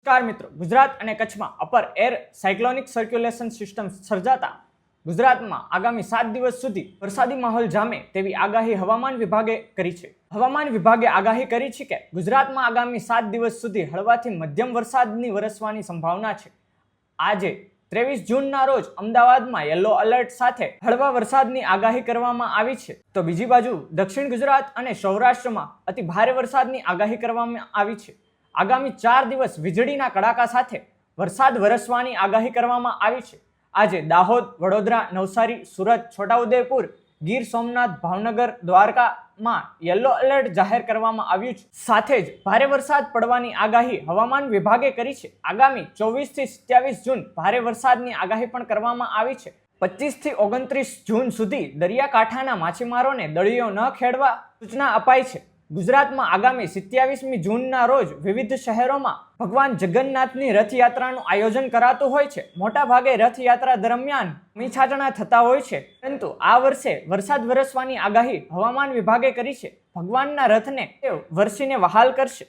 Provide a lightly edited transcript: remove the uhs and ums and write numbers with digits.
નમસ્કાર મિત્રો, ગુજરાત અને કચ્છમાં upper air cyclonic circulation system સર્જાતા ગુજરાતમાં આગામી 7 દિવસ સુધી વરસાદી માહોલ જામે તેવી આગાહી હવામાન વિભાગે કરી છે. હવામાન વિભાગે આગાહી કરી છે કે ગુજરાતમાં આગામી 7 દિવસ સુધી હળવાથી મધ્યમ વરસાદની વરસવાની સંભાવના છે. આજે 23 જૂનના રોજ અમદાવાદમાં યલો એલર્ટ સાથે હળવા વરસાદની આગાહી કરવામાં આવી છે. તો બીજી બાજુ દક્ષિણ ગુજરાત અને સૌરાષ્ટ્રમાં અતિ ભારે વરસાદની આગાહી કરવામાં આવી છે. આગામી 4 દિવસ વીજળીના કડાકા સાથે વરસાદ વરસવાની આગાહી કરવામાં આવી છે. આજે દાહોદ, વડોદરા, નવસારી, સુરત, છોટાઉદેપુર, ગીર સોમનાથ, ભાવનગર, દ્વારકામાં યલો એલર્ટ જાહેર કરવામાં આવ્યું છે. સાથે જ ભારે વરસાદ પડવાની આગાહી હવામાન વિભાગે કરી છે. આગામી 24 થી 27 જૂન ભારે વરસાદની આગાહી પણ કરવામાં આવી છે. 25 થી 29 જૂન સુધી દરિયાકાંઠાના માછીમારોને દરિયો ન ખેડવા સૂચના અપાઈ છે. ગુજરાતમાં આગામી 27મી જૂનના રોજ વિવિધ શહેરોમાં ભગવાન જગન્નાથની રથયાત્રાનું આયોજન કરાતું હોય છે. મોટા ભાગે રથયાત્રા દરમિયાન મીછાટણા થતા હોય છે, પરંતુ આ વર્ષે વરસાદ વરસવાની આગાહી હવામાન વિભાગે કરી છે. ભગવાનના રથને વરસીને વહાલ કરશે.